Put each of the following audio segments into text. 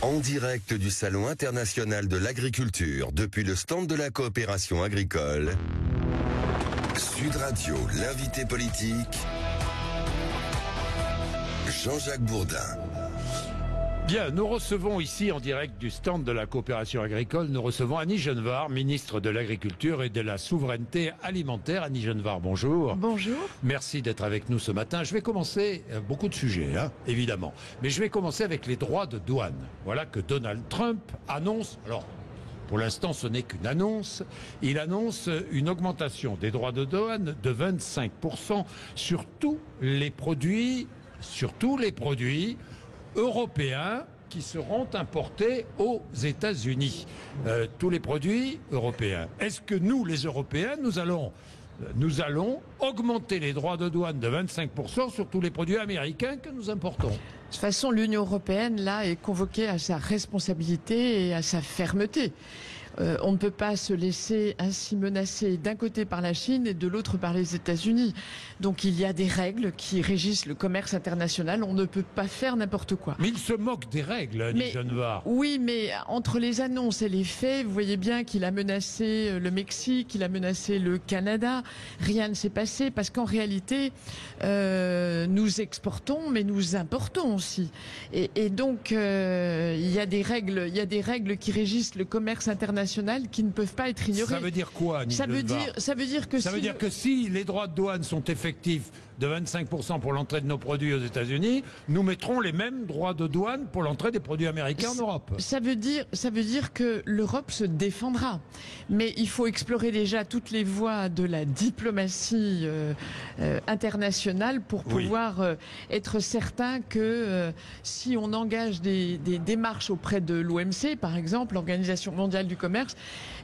En direct du Salon international de l'agriculture, depuis le stand de la coopération agricole, Sud Radio, l'invité politique, Jean-Jacques Bourdin. Bien, nous recevons ici, en direct du stand de la coopération agricole, nous recevons Annie Genevard, ministre de l'Agriculture et de la Souveraineté Alimentaire. Annie Genevard, bonjour. Bonjour. Merci d'être avec nous ce matin. Je vais commencer, beaucoup de sujets, évidemment, mais je vais commencer avec les droits de douane. Voilà que Donald Trump annonce, alors pour l'instant ce n'est qu'une annonce, il annonce une augmentation des droits de douane de 25% sur tous les produits européens qui seront importés aux États-Unis. Tous les produits européens. Est-ce que nous, les Européens, nous allons augmenter les droits de douane de 25% sur tous les produits américains que nous importons? De toute façon, l'Union européenne, là, est convoquée à sa responsabilité et à sa fermeté. On ne peut pas se laisser ainsi menacer d'un côté par la Chine et de l'autre par les États-Unis. Donc il y a des règles qui régissent le commerce international. On ne peut pas faire n'importe quoi. Mais il se moque des règles, Annie Genevard. Oui, mais entre les annonces et les faits, vous voyez bien qu'il a menacé le Mexique, il a menacé le Canada. Rien ne s'est passé parce qu'en réalité, nous exportons, mais nous importons aussi. Et donc il y a des règles qui régissent le commerce international qui ne peuvent pas être ignorées. Ça veut dire quoi, Annie Genevard ? Ça veut dire que si les droits de douane sont effectifs de 25% pour l'entrée de nos produits aux États-Unis, nous mettrons les mêmes droits de douane pour l'entrée des produits américains en Europe. Ça veut dire que l'Europe se défendra. Mais il faut explorer déjà toutes les voies de la diplomatie internationale pour pouvoir être certain que si on engage des démarches auprès de l'OMC, par exemple, l'Organisation mondiale du commerce,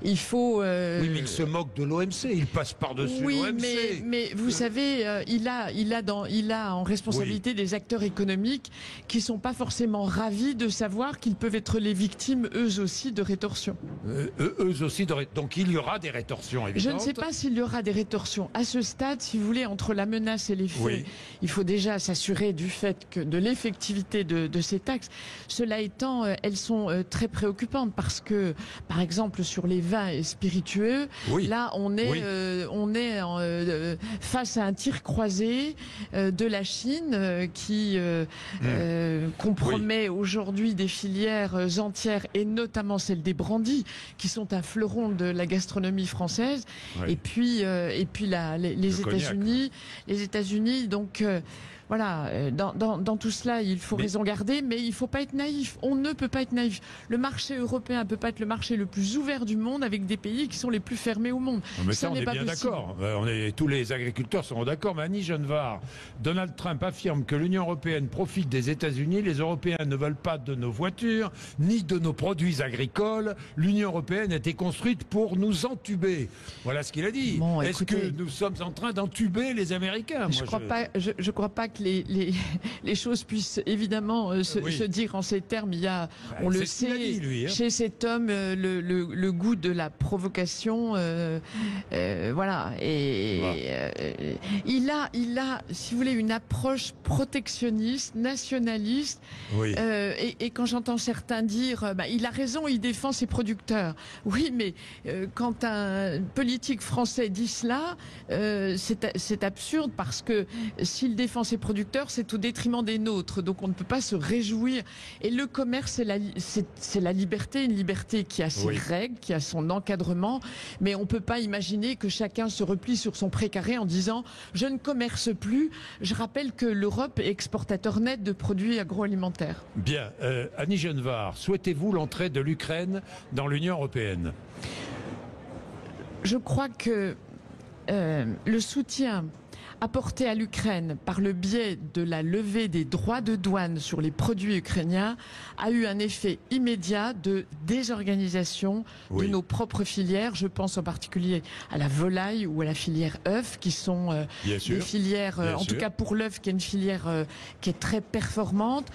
il faut... Oui, mais il se moque de l'OMC, il passe par-dessus l'OMC. Oui, mais vous savez, il a en responsabilité des acteurs économiques qui sont pas forcément ravis de savoir qu'ils peuvent être les victimes, eux aussi, de rétorsions. Donc il y aura des rétorsions, évidemment. Je ne sais pas s'il y aura des rétorsions. À ce stade, si vous voulez, entre la menace et les faits, il faut déjà s'assurer de l'effectivité de ces taxes. Cela étant, elles sont très préoccupantes parce que, par exemple, sur les vins et spiritueux, là, on est face à un tir croisé de la Chine qui compromet aujourd'hui des filières entières et notamment celle des brandies qui sont un fleuron de la gastronomie française. Et puis les États-Unis donc voilà, dans tout cela, il faut raison garder, mais il ne faut pas être naïf. On ne peut pas être naïf. Le marché européen ne peut pas être le marché le plus ouvert du monde avec des pays qui sont les plus fermés au monde. Non, mais ça on est bien d'accord. Tous les agriculteurs seront d'accord. Mais Annie Genevard, Donald Trump affirme que l'Union européenne profite des États-Unis. Les Européens ne veulent pas de nos voitures, ni de nos produits agricoles. L'Union européenne a été construite pour nous entuber. Voilà ce qu'il a dit. Bon, est-ce que nous sommes en train d'entuber les Américains? Je crois pas que les choses puissent évidemment se dire en ces termes. Il y a, on le sait, chez cet homme, le goût de la provocation. Voilà. Et il a, si vous voulez, une approche protectionniste, nationaliste. Et quand j'entends certains dire, il a raison, il défend ses producteurs. Oui, mais quand un politique français dit cela, c'est absurde parce que s'il défend ses producteurs, c'est au détriment des nôtres. Donc on ne peut pas se réjouir. Et le commerce, c'est la liberté, une liberté qui a ses règles, qui a son encadrement. Mais on ne peut pas imaginer que chacun se replie sur son précaré en disant « je ne commerce plus ». Je rappelle que l'Europe est exportateur net de produits agroalimentaires. Bien. Annie Genevard, souhaitez-vous l'entrée de l'Ukraine dans l'Union européenne? Je crois que le soutien apporté à l'Ukraine par le biais de la levée des droits de douane sur les produits ukrainiens a eu un effet immédiat de désorganisation de nos propres filières. Je pense en particulier à la volaille ou à la filière œuf, qui sont des filières, en tout cas pour l'œuf, qui est une filière qui est très performante.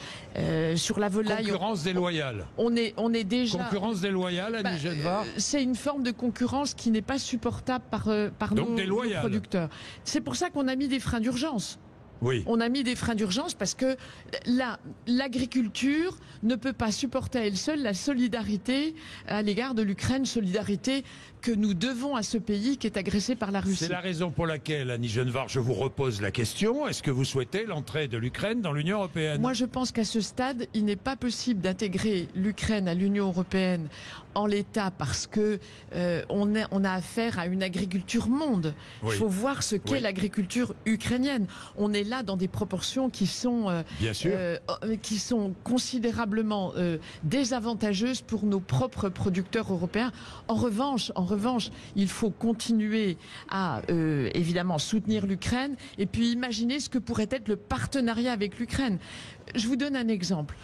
Sur la volaille... Concurrence déloyale. On est déjà... Concurrence déloyale, Annie Genevard. C'est une forme de concurrence qui n'est pas supportable par nos producteurs. C'est pour ça qu'on a mis des freins d'urgence. Oui. On a mis des freins d'urgence parce que l'agriculture ne peut pas supporter à elle seule la solidarité à l'égard de l'Ukraine, solidarité que nous devons à ce pays qui est agressé par la Russie. C'est la raison pour laquelle, Annie Genevard, je vous repose la question. Est-ce que vous souhaitez l'entrée de l'Ukraine dans l'Union européenne? Moi, je pense qu'à ce stade, il n'est pas possible d'intégrer l'Ukraine à l'Union européenne en l'état parce que on a affaire à une agriculture monde. Oui. Il faut voir ce qu'est l'agriculture ukrainienne. On est là dans des proportions qui sont considérablement désavantageuses pour nos propres producteurs européens. En revanche, il faut continuer à évidemment soutenir l'Ukraine et puis imaginer ce que pourrait être le partenariat avec l'Ukraine. Je vous donne un exemple.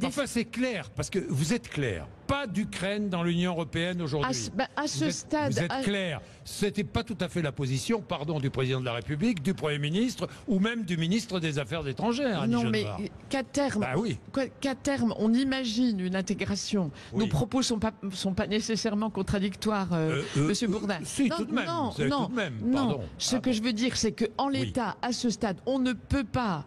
Enfin, c'est clair, parce que vous êtes clair. Pas d'Ukraine dans l'Union européenne aujourd'hui. À ce stade, vous êtes clair. C'était pas tout à fait la position, pardon, du président de la République, du Premier ministre ou même du ministre des Affaires étrangères. Non, mais qu'à terme, on imagine une intégration. Oui. Nos propos sont pas nécessairement contradictoires, Monsieur Bourdin. Si, tout de même. Non. Ce que je veux dire, c'est qu'en l'état, à ce stade, on ne peut pas.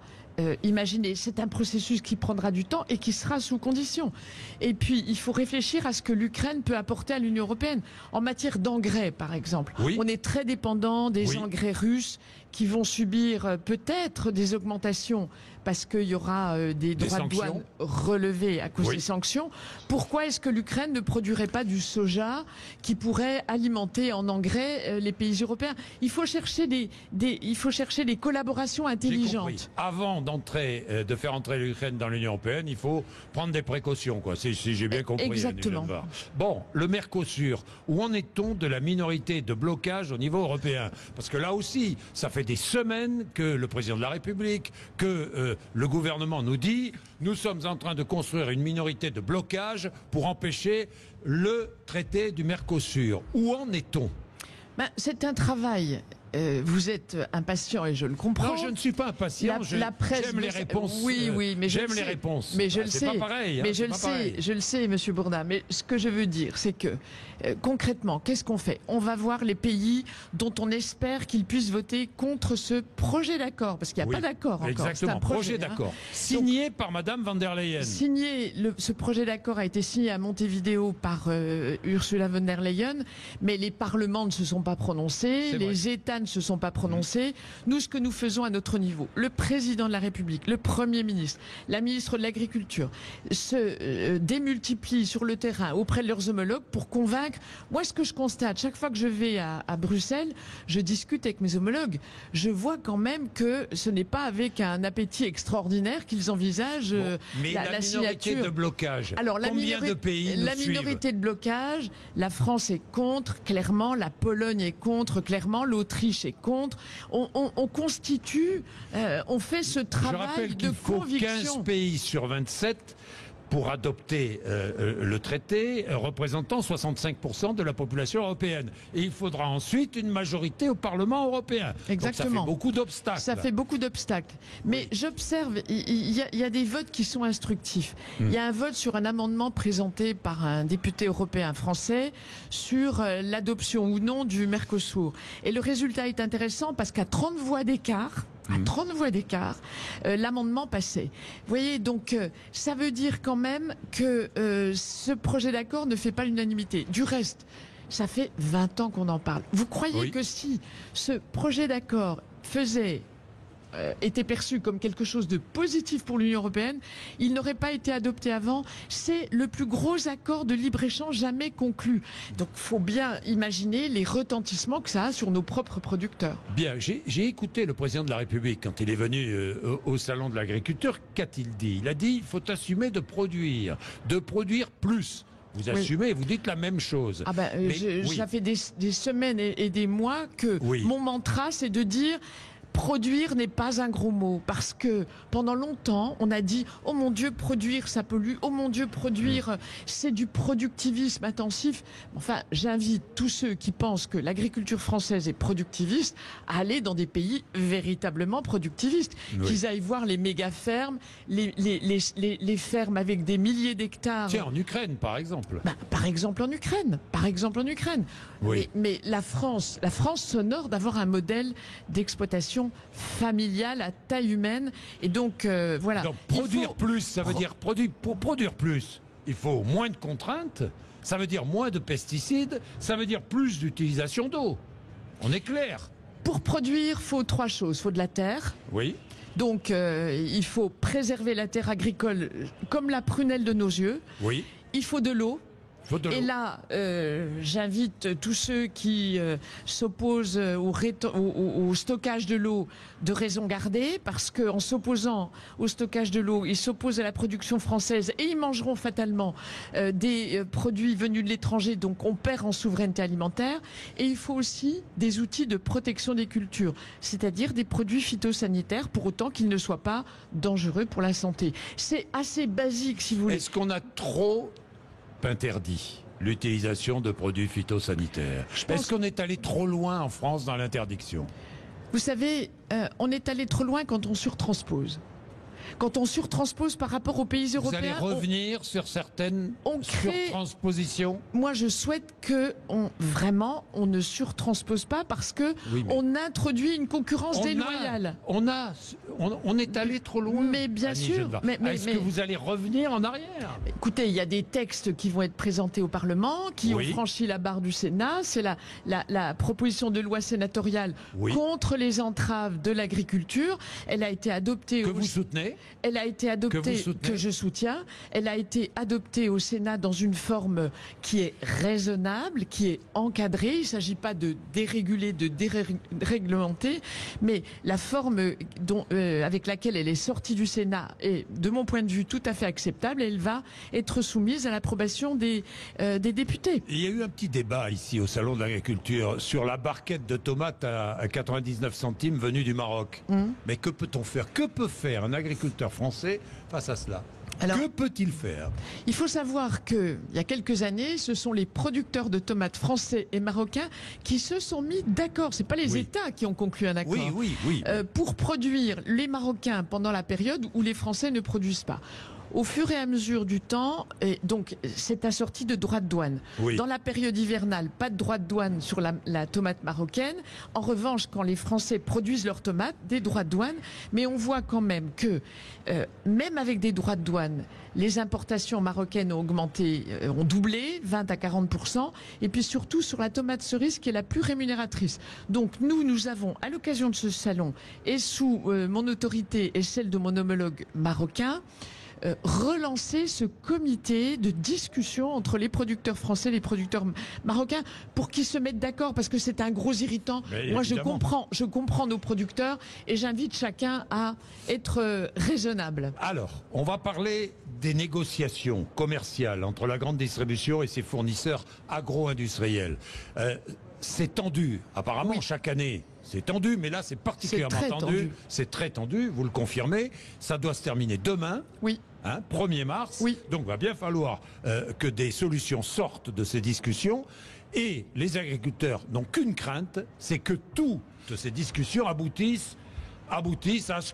Imaginez, c'est un processus qui prendra du temps et qui sera sous condition. Et puis, il faut réfléchir à ce que l'Ukraine peut apporter à l'Union européenne. En matière d'engrais, par exemple, on est très dépendant des engrais russes qui vont subir peut-être des augmentations parce qu'il y aura des droits de douane relevés à cause des sanctions. Pourquoi est-ce que l'Ukraine ne produirait pas du soja qui pourrait alimenter en engrais les pays européens? Il faut chercher des collaborations intelligentes. Avant de faire entrer l'Ukraine dans l'Union européenne, il faut prendre des précautions, quoi, si j'ai bien compris. Exactement. Bon, le Mercosur, où en est-on de la minorité de blocage au niveau européen? Parce que là aussi, ça fait des semaines que le président de la République, que le gouvernement nous dit, nous sommes en train de construire une minorité de blocage pour empêcher le traité du Mercosur. Où en est-on? C'est un travail. Vous êtes impatient et je le comprends. Non, je ne suis pas impatient. J'aime les réponses. Oui, mais j'aime les réponses. Mais je le sais. C'est pas pareil. Mais je le sais, Monsieur Bourdin. Mais ce que je veux dire, c'est que concrètement, qu'est-ce qu'on fait? On va voir les pays dont on espère qu'ils puissent voter contre ce projet d'accord, parce qu'il n'y a pas d'accord encore. Exactement. C'est un projet d'accord signé par Madame von der Leyen. Ce projet d'accord a été signé à Montevideo par Ursula von der Leyen, mais les parlements ne se sont pas prononcés, les États ne se sont pas prononcés. Nous, ce que nous faisons à notre niveau, le président de la République, le Premier ministre, la ministre de l'Agriculture, se démultiplient sur le terrain auprès de leurs homologues pour convaincre. Moi, ce que je constate, chaque fois que je vais à Bruxelles, je discute avec mes homologues. Je vois quand même que ce n'est pas avec un appétit extraordinaire qu'ils envisagent la minorité de blocage. Alors, combien de pays nous suivent? Minorité de blocage, la France est contre, clairement, la Pologne est contre, clairement, l'Autriche est contre. On constitue, on fait ce travail de conviction. Il faut 15 pays sur 27 pour adopter le traité représentant 65% de la population européenne. Et il faudra ensuite une majorité au Parlement européen. Exactement. Donc ça fait beaucoup d'obstacles. Ça fait beaucoup d'obstacles. Mais j'observe, il y a des votes qui sont instructifs. Il y a un vote sur un amendement présenté par un député européen français sur l'adoption ou non du Mercosur. Et le résultat est intéressant parce qu'à 30 voix d'écart, l'amendement passait. Vous voyez, donc ça veut dire quand même que ce projet d'accord ne fait pas l'unanimité. Du reste, ça fait 20 ans qu'on en parle. Vous croyez que si ce projet d'accord était perçu comme quelque chose de positif pour l'Union européenne, il n'aurait pas été adopté avant? C'est le plus gros accord de libre-échange jamais conclu. Donc il faut bien imaginer les retentissements que ça a sur nos propres producteurs. Bien, j'ai écouté le président de la République quand il est venu au Salon de l'Agriculture. Qu'a-t-il dit? Il a dit qu'il faut assumer de produire plus. Vous assumez, vous dites la même chose. Ça fait des semaines et des mois que mon mantra, c'est de dire... Produire n'est pas un gros mot, parce que pendant longtemps, on a dit « Oh mon Dieu, produire, ça pollue. Oh mon Dieu, produire, c'est du productivisme intensif. » Enfin, j'invite tous ceux qui pensent que l'agriculture française est productiviste à aller dans des pays véritablement productivistes. Qu'ils aillent voir les méga-fermes, les fermes avec des milliers d'hectares. Tiens, en Ukraine, par exemple. Par exemple en Ukraine. Mais la France s'honore d'avoir un modèle d'exploitation production familiale à taille humaine. Et donc, voilà. Donc, produire plus, ça veut dire pour produire plus, il faut moins de contraintes, ça veut dire moins de pesticides, ça veut dire plus d'utilisation d'eau. On est clair. Pour produire, il faut 3 choses. Il faut de la terre. Oui. Donc, il faut préserver la terre agricole comme la prunelle de nos yeux. Oui. Il faut de l'eau. Et là, j'invite tous ceux qui s'opposent au stockage de l'eau de raison garder, parce qu'en s'opposant au stockage de l'eau, ils s'opposent à la production française et ils mangeront fatalement des produits venus de l'étranger, donc on perd en souveraineté alimentaire. Et il faut aussi des outils de protection des cultures, c'est-à-dire des produits phytosanitaires, pour autant qu'ils ne soient pas dangereux pour la santé. C'est assez basique, si vous voulez. Est-ce qu'on a trop interdit l'utilisation de produits phytosanitaires? Est-ce qu'on est allé trop loin en France dans l'interdiction? Vous savez, on est allé trop loin quand on surtranspose. Quand on surtranspose par rapport aux pays européens... Vous allez revenir sur certaines surtranspositions? Moi, je souhaite que on ne surtranspose pas, parce que on introduit une concurrence déloyale. On est allé trop loin. Mais bien sûr. Est-ce que vous allez revenir en arrière? Écoutez, il y a des textes qui vont être présentés au Parlement, qui ont franchi la barre du Sénat. C'est la proposition de loi sénatoriale contre les entraves de l'agriculture. Elle a été adoptée... Que vous soutenez? Elle a été adoptée, que je soutiens. Elle a été adoptée au Sénat dans une forme qui est raisonnable, qui est encadrée. Il ne s'agit pas de déréguler, de déréglementer, mais la forme avec laquelle elle est sortie du Sénat est, de mon point de vue, tout à fait acceptable. Elle va être soumise à l'approbation des députés. Il y a eu un petit débat ici au Salon de l'Agriculture sur la barquette de tomates à 99 centimes venue du Maroc. Mais que peut-on faire? Que peut faire un agriculteur français face à cela? Alors, que peut-il faire? Il faut savoir qu'il y a quelques années, ce sont les producteurs de tomates français et marocains qui se sont mis d'accord. Ce n'est pas les États qui ont conclu un accord. Pour produire les Marocains pendant la période où les Français ne produisent pas. Au fur et à mesure du temps, et donc c'est assorti de droits de douane. Dans la période hivernale, pas de droits de douane sur la tomate marocaine. En revanche, quand les Français produisent leurs tomates, des droits de douane. Mais on voit quand même que, même avec des droits de douane, les importations marocaines ont augmenté, ont doublé, 20 à 40%. Et puis surtout sur la tomate cerise, qui est la plus rémunératrice. Donc nous avons, à l'occasion de ce salon, et sous mon autorité et celle de mon homologue marocain, relancer ce comité de discussion entre les producteurs français et les producteurs marocains pour qu'ils se mettent d'accord, parce que c'est un gros irritant. Moi, je comprends nos producteurs et j'invite chacun à être raisonnable. Alors, on va parler des négociations commerciales entre la grande distribution et ses fournisseurs agro-industriels. C'est tendu, apparemment, chaque année. C'est tendu, mais là, c'est particulièrement tendu. C'est très tendu, vous le confirmez. Ça doit se terminer demain, 1er mars. Donc, il va bien falloir que des solutions sortent de ces discussions. Et les agriculteurs n'ont qu'une crainte, c'est que toutes ces discussions aboutissent à ce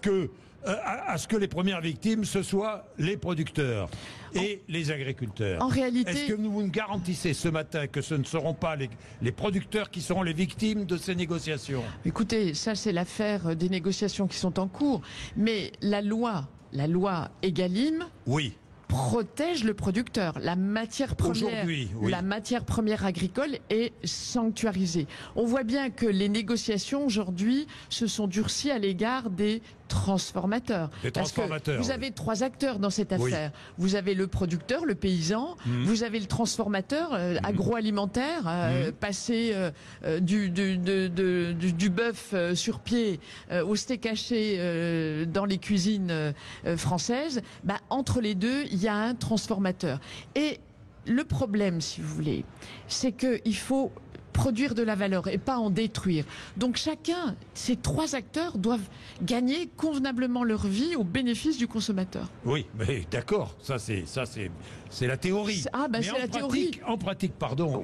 que les premières victimes, ce soient les producteurs et les agriculteurs. En réalité... Est-ce que vous nous garantissez ce matin que ce ne seront pas les producteurs qui seront les victimes de ces négociations? Écoutez, ça c'est l'affaire des négociations qui sont en cours. Mais la loi Egalim... protège le producteur. La matière première agricole est sanctuarisée. On voit bien que les négociations aujourd'hui se sont durcies à l'égard des transformateurs. Parce que vous avez 3 acteurs dans cette affaire. Vous avez le producteur, le paysan, vous avez le transformateur agroalimentaire, passé du bœuf sur pied au steak haché dans les cuisines françaises. Entre les deux, il y a un transformateur. Et le problème, si vous voulez, c'est qu'il faut produire de la valeur et pas en détruire. Donc chacun, ces 3 acteurs doivent gagner convenablement leur vie au bénéfice du consommateur. Oui, mais d'accord, ça c'est la théorie. Mais c'est la théorie. En pratique,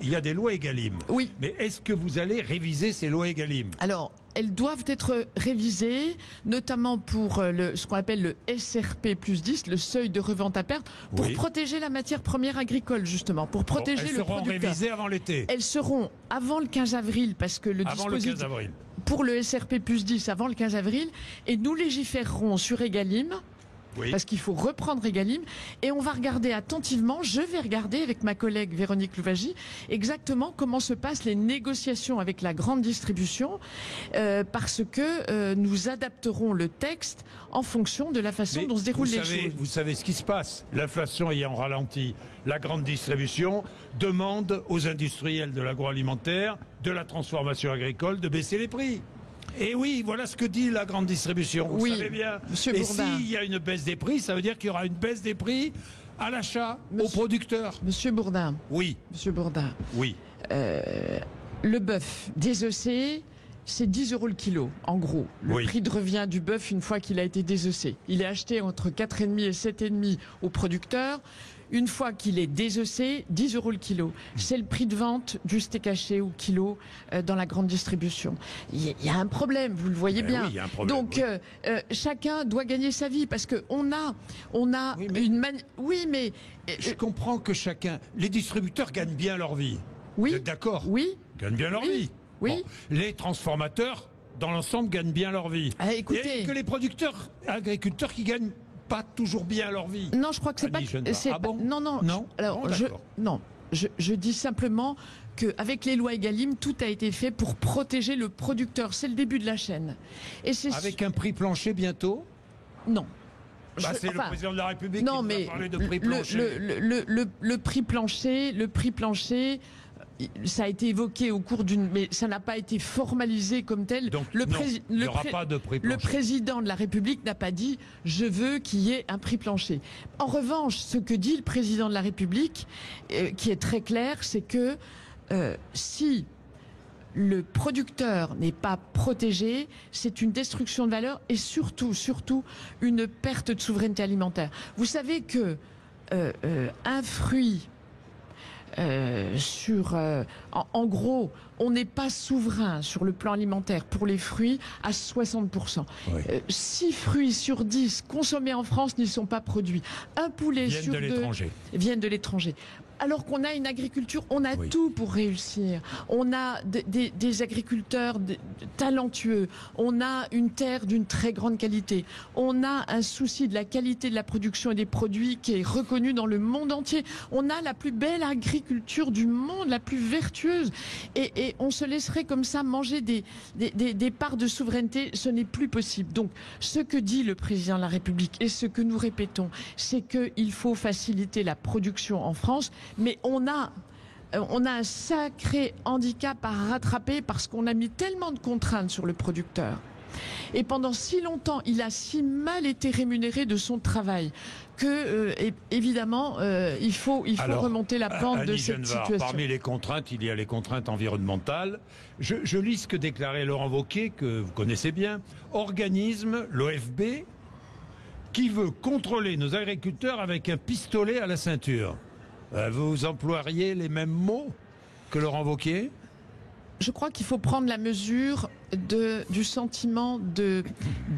il y a des lois Egalim. Mais est-ce que vous allez réviser ces lois Egalim? Alors, elles doivent être révisées, notamment pour ce qu'on appelle le SRP plus 10, le seuil de revente à perte, pour protéger la matière première agricole, justement, pour protéger le producteur. Elles seront révisées avant l'été. Elles seront avant le 15 avril, parce que le dispositif... Pour le SRP plus 10 avant le 15 avril, et nous légiférerons sur Egalim, parce qu'il faut reprendre Egalim, et on va regarder attentivement, je vais regarder avec ma collègue Véronique Louwagie, exactement comment se passent les négociations avec la grande distribution, parce que nous adapterons le texte en fonction de la façon dont se déroulent les choses. Vous savez ce qui se passe, l'inflation ayant ralenti, la grande distribution demande aux industriels de l'agroalimentaire, de la transformation agricole, de baisser les prix. Et oui, voilà ce que dit la grande distribution, vous savez bien. Monsieur et Bourdin. s'il y a une baisse des prix, ça veut dire qu'il y aura une baisse des prix à l'achat, aux producteurs. Monsieur Bourdin. Oui. Monsieur Bourdin. Oui. Le bœuf désossé, c'est 10 € le kilo, en gros. Le prix de revient du bœuf une fois qu'il a été désossé. Il est acheté entre 4,5 et 7,5 aux producteurs. Une fois qu'il est désossé, 10 € le kilo. C'est le prix de vente du steak haché au kilo dans la grande distribution. Il y a un problème, vous le voyez bien. Oui, il y a un problème, donc chacun doit gagner sa vie parce que on a une je comprends que les distributeurs gagnent bien leur vie. Oui. Vous êtes d'accord? Oui. Gagnent bien leur vie. Oui. Bon, les transformateurs, dans l'ensemble, gagnent bien leur vie. Écoutez, il y a que les producteurs, agriculteurs qui gagnent pas toujours bien leur vie. Non, je crois que c'est pas. Je dis simplement qu'avec les lois Egalim, tout a été fait pour protéger le producteur. C'est le début de la chaîne. Et avec un prix plancher bientôt? Non. C'est le président de la République qui va parler de prix plancher. Le prix plancher. Ça a été évoqué au cours mais ça n'a pas été formalisé comme tel. Donc, il n'y aura pas de prix plancher. Le président de la République n'a pas dit « je veux qu'il y ait un prix plancher ». En revanche, ce que dit le président de la République, qui est très clair, c'est que si le producteur n'est pas protégé, c'est une destruction de valeur et surtout une perte de souveraineté alimentaire. Vous savez que un fruit... en gros, on n'est pas souverain sur le plan alimentaire pour les fruits à 60%. 6 fruits sur 10 consommés en France n'y sont pas produits. Un poulet sur 2 viennent de l'étranger. Alors qu'on a une agriculture, on a tout pour réussir. On a des agriculteurs talentueux. On a une terre d'une très grande qualité. On a un souci de la qualité de la production et des produits qui est reconnu dans le monde entier. On a la plus belle agriculture du monde, la plus vertueuse. Et on se laisserait comme ça manger des parts de souveraineté. Ce n'est plus possible. Donc, ce que dit le président de la République et ce que nous répétons, c'est qu'il faut faciliter la production en France. Mais on a un sacré handicap à rattraper parce qu'on a mis tellement de contraintes sur le producteur. Et pendant si longtemps, il a si mal été rémunéré de son travail que, évidemment, il faut remonter la pente de cette situation. Parmi les contraintes, il y a les contraintes environnementales. Je lis ce que déclarait Laurent Wauquiez, que vous connaissez bien, organisme, l'OFB, qui veut contrôler nos agriculteurs avec un pistolet à la ceinture. Vous emploieriez les mêmes mots que Laurent Wauquiez? Je crois qu'il faut prendre la mesure du sentiment de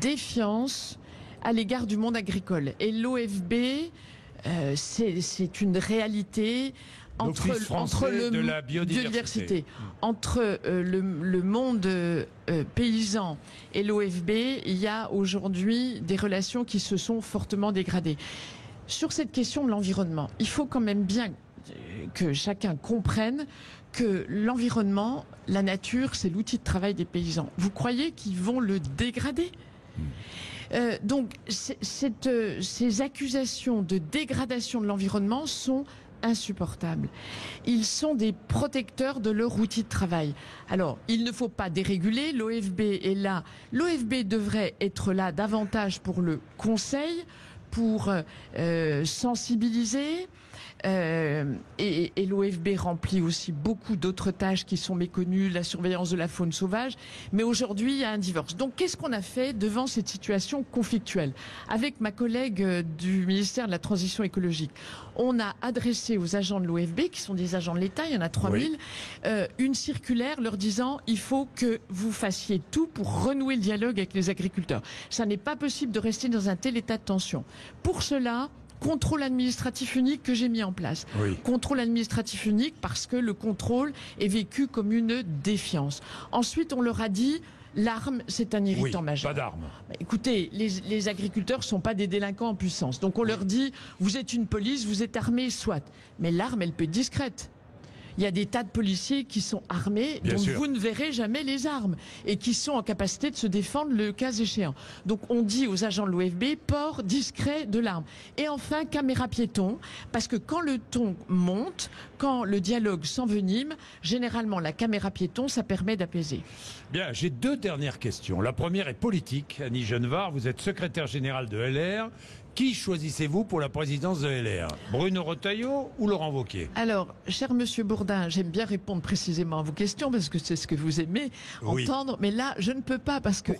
défiance à l'égard du monde agricole. Et l'OFB, c'est une réalité entre la biodiversité. Entre le monde paysan et l'OFB, il y a aujourd'hui des relations qui se sont fortement dégradées. Sur cette question de l'environnement, il faut quand même bien que chacun comprenne que l'environnement, la nature, c'est l'outil de travail des paysans. Vous croyez qu'ils vont le dégrader ? Donc, ces accusations de dégradation de l'environnement sont insupportables. Ils sont des protecteurs de leur outil de travail. Alors, il ne faut pas déréguler. L'OFB est là. L'OFB devrait être là davantage pour le conseil, pour sensibiliser, et l'OFB remplit aussi beaucoup d'autres tâches qui sont méconnues, la surveillance de la faune sauvage. Mais aujourd'hui, il y a un divorce. Donc, qu'est-ce qu'on a fait devant cette situation conflictuelle? Avec ma collègue du ministère de la Transition écologique, on a adressé aux agents de l'OFB, qui sont des agents de l'État, il y en a 3000, une circulaire leur disant il faut que vous fassiez tout pour renouer le dialogue avec les agriculteurs. Ça n'est pas possible de rester dans un tel état de tension. Pour cela, contrôle administratif unique que j'ai mis en place. Contrôle administratif unique parce que le contrôle est vécu comme une défiance. Ensuite, on leur a dit l'arme, c'est un irritant majeur. Pas d'arme. Écoutez, les agriculteurs ne sont pas des délinquants en puissance. Donc on leur dit, vous êtes une police, vous êtes armés, soit. Mais l'arme, elle peut être discrète. Il y a des tas de policiers qui sont armés, dont vous ne verrez jamais les armes, et qui sont en capacité de se défendre le cas échéant. Donc on dit aux agents de l'OFB, port discret de l'arme. Et enfin, caméra piéton, parce que quand le ton monte, quand le dialogue s'envenime, généralement la caméra piéton, ça permet d'apaiser. Bien, j'ai 2 dernières questions. La première est politique. Annie Genevard, vous êtes secrétaire générale de LR. Qui choisissez-vous pour la présidence de LR? Bruno Retailleau ou Laurent Wauquiez? Alors, cher Monsieur Bourdin, j'aime bien répondre précisément à vos questions parce que c'est ce que vous aimez entendre. Mais là, je ne peux pas parce que,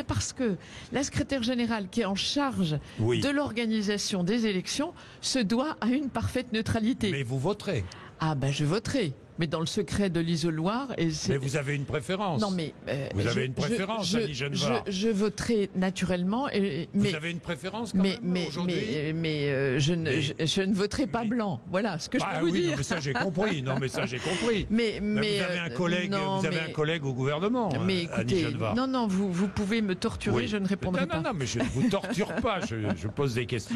parce que la secrétaire générale qui est en charge de l'organisation des élections se doit à une parfaite neutralité. Mais vous voterez? Ah ben, je voterai. Mais dans le secret de l'isoloir. Mais vous avez une préférence. Non, mais vous avez une préférence, Annie Genevard. Je voterai naturellement. Vous avez une préférence quand même aujourd'hui? Mais je ne voterai pas blanc. Voilà ce que je peux vous dire. Non, mais ça j'ai compris. Non, mais ça j'ai compris. Mais vous avez un collègue. Vous avez un collègue au gouvernement. Mais écoutez, non, vous pouvez me torturer. Je ne répondrai pas. Non, mais je ne vous torture pas. Je pose des questions.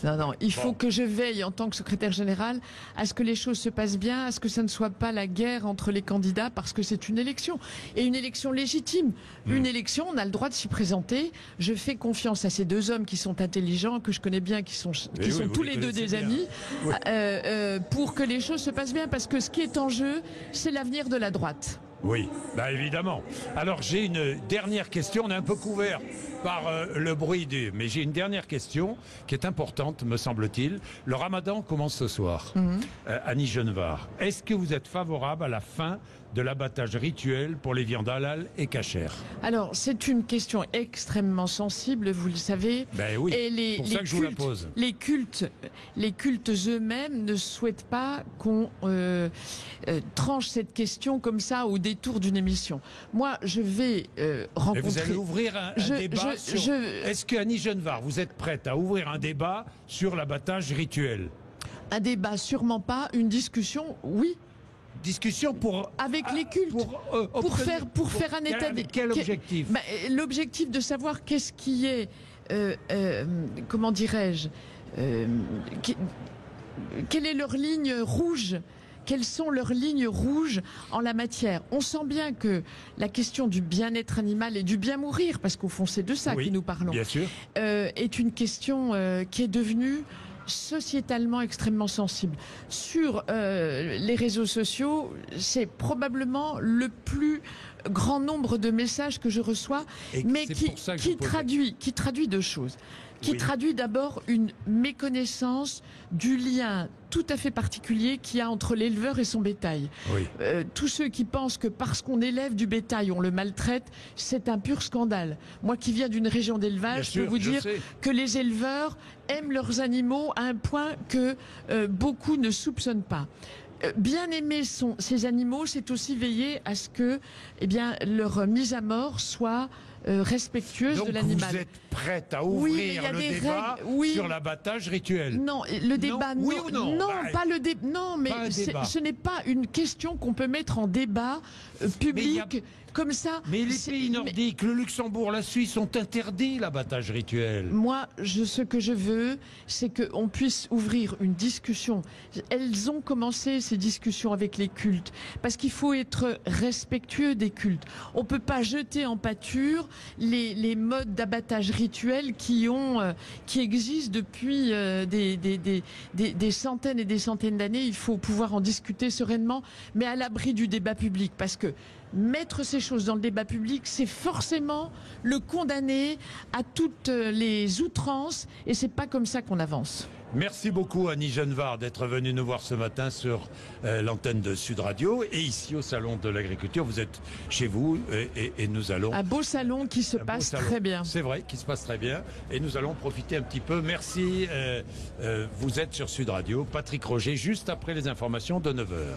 Non, il faut que je veille en tant que secrétaire général à ce que les choses se passent bien, à ce que ça ne soit pas la guerre entre les candidats, parce que c'est une élection et une élection légitime. Une élection, on a le droit de s'y présenter. Je fais confiance à ces 2 hommes qui sont intelligents, que je connais bien, qui sont tous les 2 des amis, pour que les choses se passent bien, parce que ce qui est en jeu, c'est l'avenir de la droite. Oui, évidemment. Alors j'ai une dernière question, on est un peu couvert par le bruit mais j'ai une dernière question qui est importante, me semble-t-il. Le ramadan commence ce soir. Annie Genevard, est-ce que vous êtes favorable à la fin de l'abattage rituel pour les viandes halal et cachères? Alors, c'est une question extrêmement sensible, vous le savez. Oui, c'est pour ça que je vous la pose. Les cultes eux-mêmes ne souhaitent pas qu'on tranche cette question comme ça au détour d'une émission. Moi, je vais rencontrer... Mais vous allez ouvrir un débat sur... Est-ce que, Annie Genevard, vous êtes prête à ouvrir un débat sur l'abattage rituel? Un débat, sûrement pas. Une discussion, oui. Discussion avec les cultes pour faire un état des... Quel objectif? L'objectif de savoir qu'est-ce qui est comment dirais-je quelle est leur ligne rouge, quelles sont leurs lignes rouges en la matière. On sent bien que la question du bien-être animal et du bien mourir, parce qu'au fond c'est de ça que nous parlons, bien sûr, est une question qui est devenue sociétalement extrêmement sensible. Sur les réseaux sociaux, c'est probablement le plus grand nombre de messages que je reçois, mais qui traduit 2 choses. Qui traduit d'abord une méconnaissance du lien tout à fait particulier qu'il y a entre l'éleveur et son bétail. Tous ceux qui pensent que parce qu'on élève du bétail, on le maltraite, c'est un pur scandale. Moi qui viens d'une région d'élevage, je peux vous dire que les éleveurs aiment leurs animaux à un point que beaucoup ne soupçonnent pas. Bien aimer ces animaux, c'est aussi veiller à ce que leur mise à mort soit respectueuse de l'animal. Donc vous êtes prête à ouvrir le débat sur l'abattage rituel? Non, le débat, non, pas le débat. Non, mais ce n'est pas une question qu'on peut mettre en débat public. Comme ça. Mais les pays nordiques, le Luxembourg, la Suisse ont interdit l'abattage rituel. Moi, ce que je veux, c'est qu'on puisse ouvrir une discussion. Elles ont commencé ces discussions avec les cultes, parce qu'il faut être respectueux des cultes. On ne peut pas jeter en pâture les modes d'abattage rituel qui existent depuis des centaines et des centaines d'années. Il faut pouvoir en discuter sereinement, mais à l'abri du débat public, parce que mettre ces choses dans le débat public, c'est forcément le condamner à toutes les outrances, et c'est pas comme ça qu'on avance. Merci beaucoup Annie Genevard d'être venue nous voir ce matin sur l'antenne de Sud Radio et ici au Salon de l'Agriculture. Vous êtes chez vous et nous allons... Un beau salon qui se passe très bien. C'est vrai, qui se passe très bien et nous allons profiter un petit peu. Merci, vous êtes sur Sud Radio. Patrick Roger, juste après les informations de 9h.